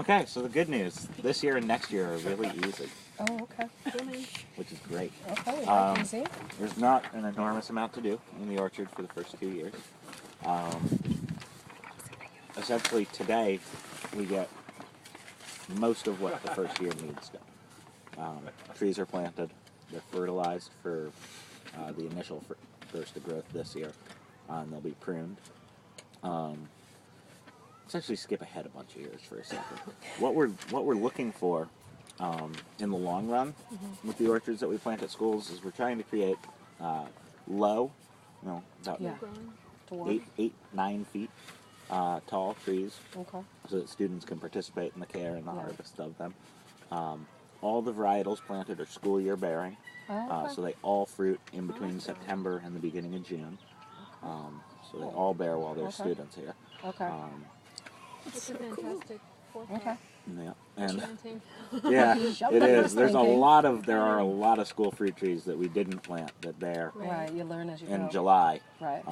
Okay, so the good news, this year and next year are really easy, Oh, okay. which is great. Okay, Um, easy. There's not an enormous amount to do in the orchard for the first 2 years. Essentially, today we get most of what the first year needs done. Trees are planted, they're fertilized for the initial burst of growth this year, and they'll be pruned. Let's actually skip ahead a bunch of years for a second. What we're looking for in the long run with the orchards that we plant at schools is we're trying to create low, about Yeah. eight, 9 feet tall trees, Okay. so that students can participate in the care and the Yeah. harvest of them. All the varietals planted are school year bearing, Okay. so they all fruit in between September and the beginning of June. So they all bear while they're Okay. students here. Okay. It's a fantastic forethought. Okay. Yeah, and Planting. yeah, Shove it that is. There thinking. are a lot of school fruit trees that we didn't plant that bear Right. You learn as you in go. July, Right.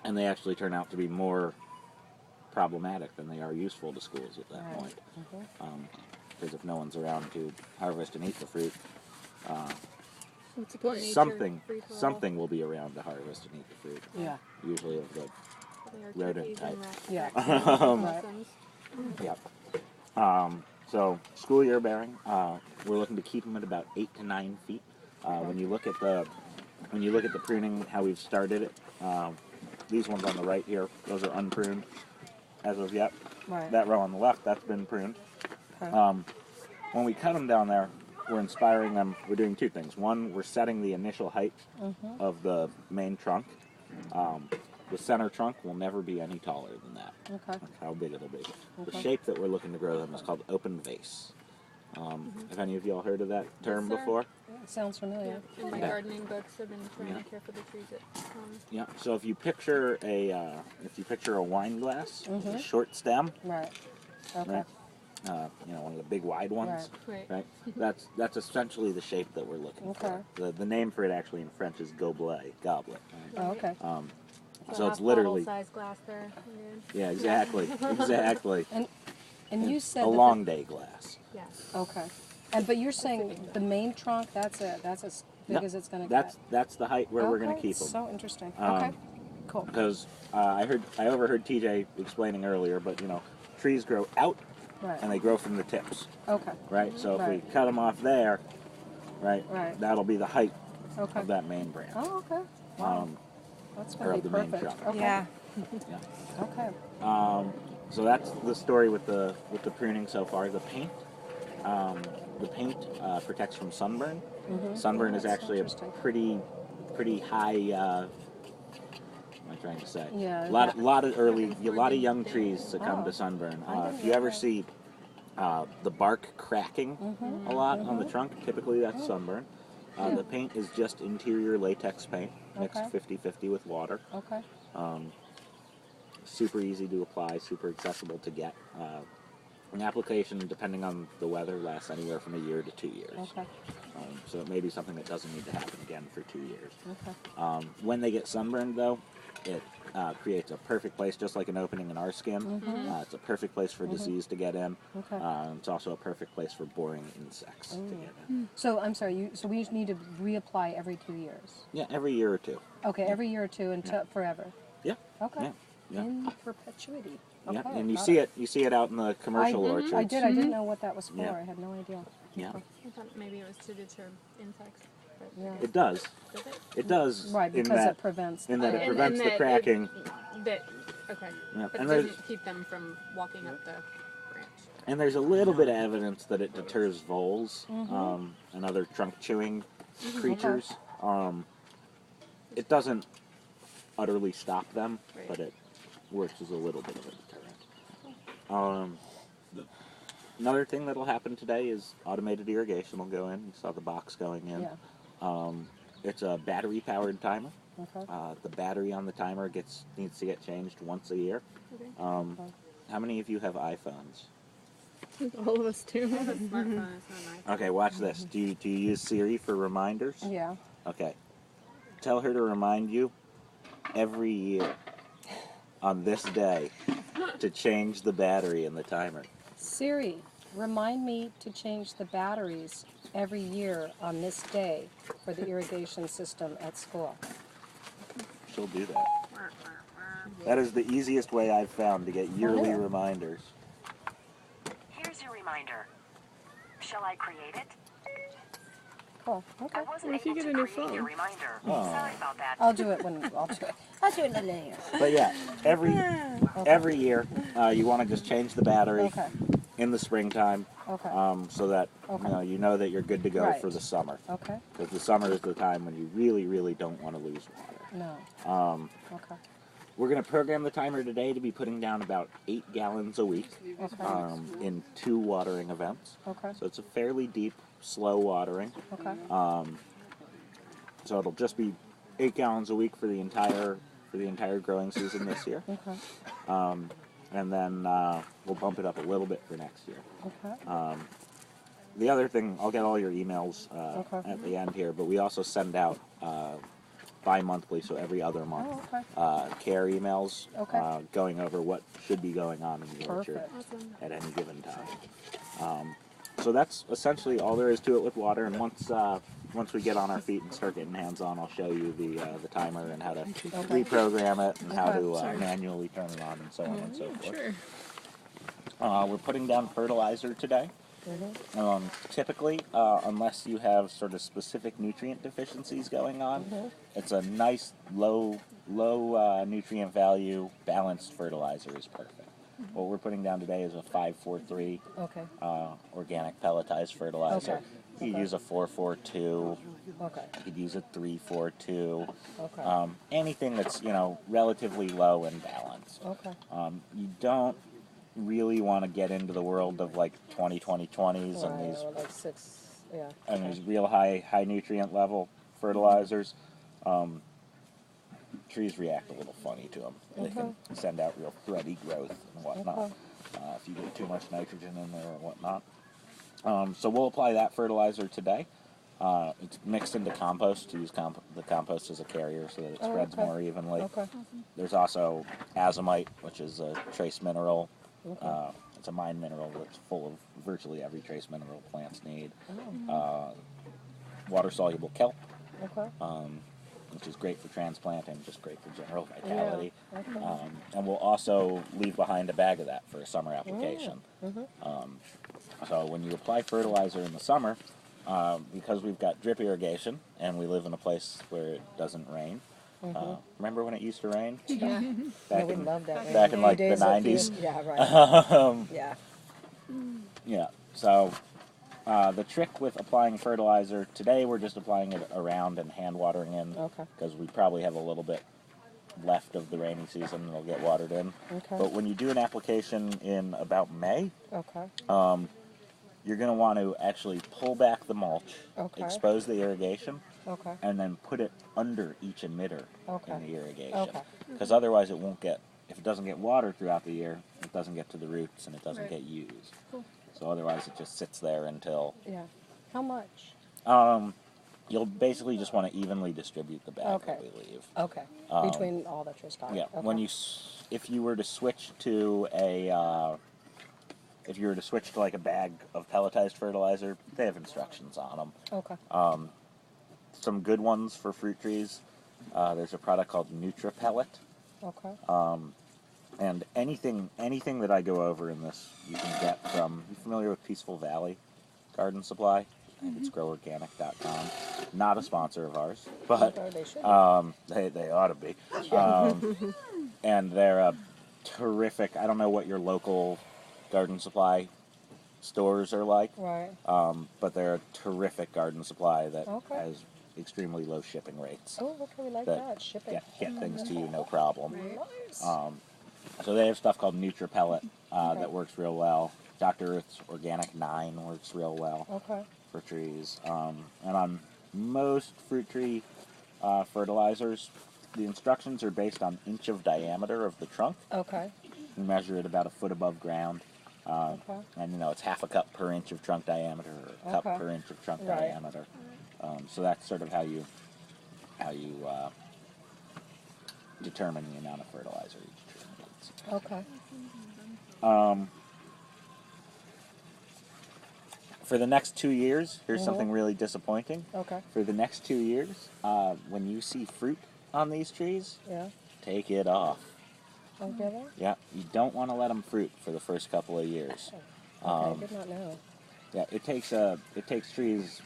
and they actually turn out to be more problematic than they are useful to schools at that Right. point. Mhm. Because if no one's around to harvest and eat the fruit, Support nature, something free for all. something will be around to harvest and eat the fruit. Yeah. Usually of the They are rodent turkeys type. and rats. Yeah. Right. yeah. So school year bearing, we're looking to keep them at about 8 to 9 feet. When you look at the pruning, how we've started it, these ones on the right here, those are unpruned as of yet. Right. That row on the left, that's been pruned. Okay. When we cut them down there, we're inspiring them. We're doing 2 things. One, we're setting the initial height of the main trunk. The center trunk will never be any taller than that. Okay. That's how big it'll be. The Okay. shape that we're looking to grow them is called open vase. Have any of y'all heard of that term sir. before? Yeah, sounds familiar. Yeah. In my Yeah. gardening books, I've been trying Yeah. to care for the trees at home. Yeah. So if you picture a wine glass with a short stem, Right. Okay. right? One of the big wide ones, Right. right? That's essentially the shape that we're looking Okay. for. The name for it actually in French is goblet, goblet. Right? Oh, okay. So it's half literally, bottle size glass there. yeah, exactly, exactly. And you said A that long day glass. Yeah. Okay. But you're saying the main trunk, that's it. That's as big Yep. as it's going to That's get. that's the height where we're going to Okay, keep them. So interesting. Okay. Cool. Because I overheard TJ explaining earlier, but trees grow out Right. and they grow from the tips, Okay. right? So if we Right. cut them off there, right, Right. that'll be the height Okay. of that main branch. Oh, okay. Wow. or That's of going to the be main perfect. trunk. Okay. Yeah. Yeah. Okay. So that's the story with the pruning so far. The paint protects from sunburn. Sunburn is That's actually a interesting. pretty high. What am I trying to say? Yeah, A lot of young trees succumb Oh. to sunburn. I didn't If you know ever that. see the bark cracking a lot on the trunk, typically that's sunburn. The paint is just interior latex paint, mixed Okay. 50-50 with water. Okay. Super easy to apply, super accessible to get. An application, depending on the weather, lasts anywhere from a year to 2 years. Okay. So it may be something that doesn't need to happen again for 2 years. Okay. When they get sunburned, though, it creates a perfect place, just like an opening in our skin. It's a perfect place for disease to get in. Okay. It's also a perfect place for boring insects to get in. So I'm sorry. So we need to reapply every 2 years. Yeah, every year or 2. Okay. Every year or 2 until forever. Yeah. Okay. Yeah. Yeah. In perpetuity. Yeah, Okay, and you got see it out in the commercial orchards. I did. I didn't know what that was for. Yeah. I had no idea. Yeah, I thought maybe it was to deter insects. But Yeah. it does. does it? It does. Right, in because that, it prevents. in that the- it prevents the that cracking. Okay. Yeah, But it and there's doesn't keep them from walking up the branch. and there's a little bit of evidence that it deters voles and other trunk chewing creatures. It doesn't utterly stop them, Right. but it works as a little bit of a deterrent. Another thing that'll happen today is automated irrigation will go in. You saw the box going in. Yeah. It's a battery-powered timer. Okay. The battery on the timer needs to get changed once a year. Okay. How many of you have iPhones? All of us do. I have a smartphone. It's not an iPhone. Okay, watch this. Do you use Siri for reminders? Yeah. Okay. Tell her to remind you every year on this day to change the battery in the timer. Siri, remind me to change the batteries every year on this day for the irrigation system at school. She'll do that. That is the easiest way I've found to get yearly Oh. reminders. Here's your reminder. Shall I create it? Cool. Okay. I wasn't What if you able get to a new create your phone? reminder. Oh. Sorry about that. I'll do it when I'll do it. I'll do it later. But yeah, every year you want to just change the battery Okay. in the springtime, Okay. so that Okay. you know that you're good to go Right. for the summer. Okay. Because the summer is the time when you really, really don't want to lose water. No. Okay. We're going to program the timer today to be putting down about 8 gallons a week Okay. in 2 watering events. Okay. So it's a fairly deep, slow watering. Okay. So it'll just be 8 gallons a week for the entire growing season this year. Okay. And then we'll bump it up a little bit for next year. Okay. The other thing, I'll get all your emails Okay. at the end here, but we also send out bi-monthly, so every other month, Oh, okay. care emails Okay. going over what should be going on in the orchard Perfect. Awesome. at any given time. So that's essentially all there is to it with water. And once we get on our feet and start getting hands-on, I'll show you the timer and how to reprogram it and how to manually turn it on and so on and so forth. Sure. We're putting down fertilizer today. Typically, unless you have sort of specific nutrient deficiencies going on, it's a nice low nutrient value balanced fertilizer is perfect. What we're putting down today is a 543 Okay. organic pelletized fertilizer. Okay. You could use a 442. Okay. You could use a 342. Okay. Anything that's relatively low and balanced. Okay. You don't really want to get into the world of like 20/20/20s and Right, these or like 6. Yeah. and these real high nutrient level fertilizers. Trees react a little funny to them. They can send out real thready growth and whatnot if you get too much nitrogen in there or whatnot. So we'll apply that fertilizer today. It's mixed into compost to use the compost as a carrier so that it spreads okay. more evenly. Okay. There's also azomite, which is a trace mineral. Okay. It's a mine mineral that's full of virtually every trace mineral plants need. Water-soluble kelp, Okay. which is great for transplanting, just great for general vitality. Yeah. Okay. And we'll also leave behind a bag of that for a summer application. So when you apply fertilizer in the summer, because we've got drip irrigation and we live in a place where it doesn't rain. Remember when it used to rain? Yeah. Yeah, we love that. back in like the Days with you. 90s. Yeah, right. Yeah. Yeah. So the trick with applying fertilizer today, we're just applying it around and hand watering in Okay. because we probably have a little bit left of the rainy season that'll get watered in. Okay. But when you do an application in about May, Okay. you're going to want to actually pull back the mulch, Okay. expose the irrigation, Okay. and then put it under each emitter Okay. in the irrigation. Okay. Because otherwise it won't get, if it doesn't get water throughout the year, it doesn't get to the roots and it doesn't Right. get used. Cool. So otherwise it just sits there until, Yeah. How much? you'll basically just want to evenly distribute the bag Okay. that we leave. Okay. Between all that you're starting. Yeah, Okay. when if you were to switch to like a bag of pelletized fertilizer, they have instructions on them. Okay. Some good ones for fruit trees. There's a product called NutriPellet, Okay. and anything that I go over in this, you can get from. You familiar with Peaceful Valley Garden Supply? I think it's groworganic.com. Not a sponsor of ours, but Or they should. they ought to be. And they're a terrific. I don't know what your local garden supply stores are like, Right. but they're a terrific garden supply that Okay. has extremely low shipping rates. Oh, okay. We like that that. Shipping. Get things to you no problem. Nice. So they have stuff called NutriPellet that works real well. Dr. Earth's Organic 9 works real well Okay. for trees. And on most fruit tree fertilizers, the instructions are based on inch of diameter of the trunk. Okay. You measure it about a foot above ground. Okay. And it's half a cup per inch of trunk diameter, or a cup Okay. per inch of trunk Right. diameter. So that's sort of how you determine the amount of fertilizer each tree needs. Okay. for the next 2 years, here's something really disappointing. Okay. For the next 2 years, when you see fruit on these trees, Yeah. take it off. Oh, really? Yeah, you don't want to let them fruit for the first couple of years. Okay, did not know. Yeah, it takes trees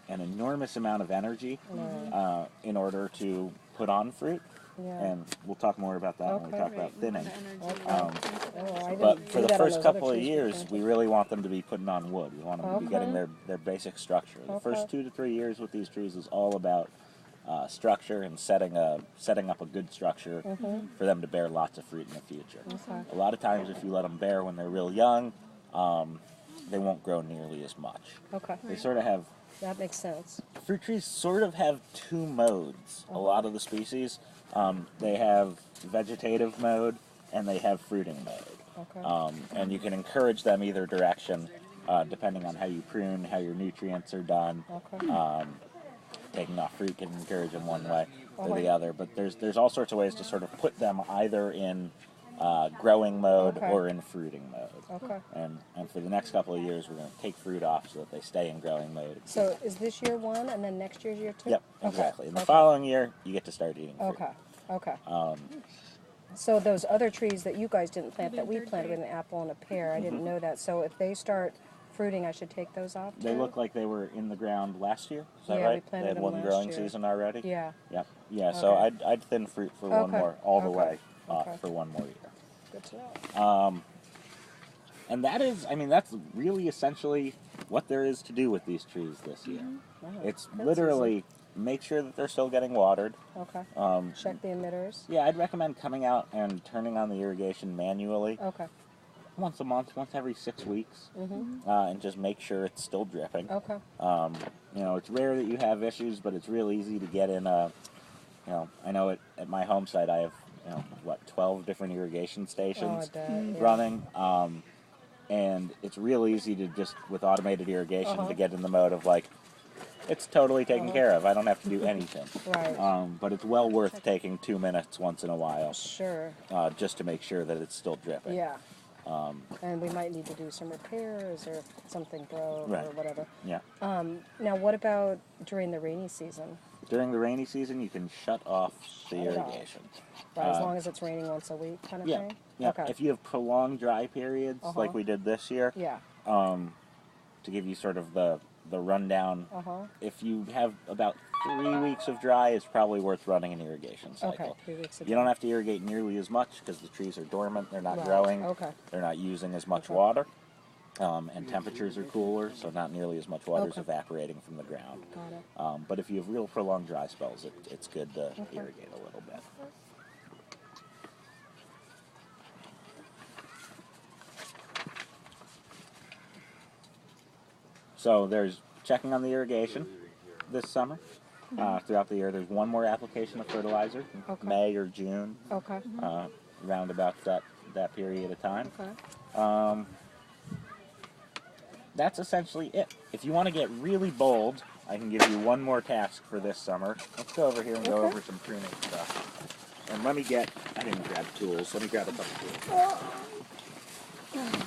an enormous amount of energy in order to put on fruit, Yeah. and we'll talk more about that when we Okay. talk about thinning. Okay. Um, Oh, I but didn't for do the that on first those other couple of trees we years, planted. we really want them to be putting on wood. We want them to be getting Okay. their basic structure. The first Okay. 2 to 3 years with these trees is all about structure and setting up a good structure for them to bear lots of fruit in the future. Okay. A lot of times, if you let them bear when they're real young, they won't grow nearly as much. Okay. They sort of have That makes sense. fruit trees sort of have 2 modes. A lot of the species, they have vegetative mode and they have fruiting mode. Okay. And you can encourage them either direction, depending on how you prune, how your nutrients are done. Okay. Taking off fruit can encourage them one way or Okay. the other, but there's all sorts of ways to sort of put them either in growing mode Okay. or in fruiting mode. Okay. And for the next couple of years, we're going to take fruit off so that they stay in growing mode. So is this year 1 and then next year's year 2? Yep, Okay. exactly. In the Okay. following year, you get to start eating fruit. Okay. Okay. So those other trees that you guys didn't plant that we planted with an apple and a pear, I didn't know that. So if they start fruiting, I should take those off too? They look like they were in the ground last year. Is that Yeah, we right? planted They had them one last growing year. season already. Yeah. Yep. Yeah. So Okay. I'd thin fruit for one Okay. more, all the Okay. way, Okay. for one more year. Good to know. And that is, I mean, that's really essentially what there is to do with these trees this year. Wow, It's that's literally make sure that they're still getting watered. Okay. Um, Check the emitters. yeah, I'd recommend coming out and turning on the irrigation manually Okay. once a month, once every 6 weeks, Mm-hmm. and just make sure it's still dripping. Okay. You know, it's rare that you have issues, but it's real easy to get in a, you know, I know at my home site I have, 12 different irrigation stations Oh, I bet, yeah. running. And it's real easy to just, with automated irrigation, to get in the mode of like, it's totally taken care of. I don't have to do anything. Right. But it's well worth taking 2 minutes once in a while, Sure. just to make sure that it's still dripping. Yeah. And we might need to do some repairs or something broke Right. or whatever. Yeah. Now, what about during the rainy season? During the rainy season, you can shut off the Shut it off. irrigation. Right, as long as it's raining once a week, kind of Yeah. thing. Yeah. Okay. If you have prolonged dry periods, like we did this year, Yeah. to give you sort of the rundown, if you have about 3 weeks of dry, it's probably worth running an irrigation cycle. Okay. 3 weeks. You don't have to irrigate nearly as much because the trees are dormant, they're not Right. growing, Okay. they're not using as much Okay. water, and temperatures are cooler, so not nearly as much water is Okay. evaporating from the ground. Got it. But if you have real prolonged dry spells, it's good to irrigate a little bit. So there's checking on the irrigation this summer. Throughout the year, there's one more application of fertilizer, in Okay. May or June, Okay. around about that period of time. Okay. That's essentially it. If you want to get really bold, I can give you one more task for this summer. Let's go over here and go Okay. over some pruning stuff. And I didn't grab tools, let me grab a couple tools.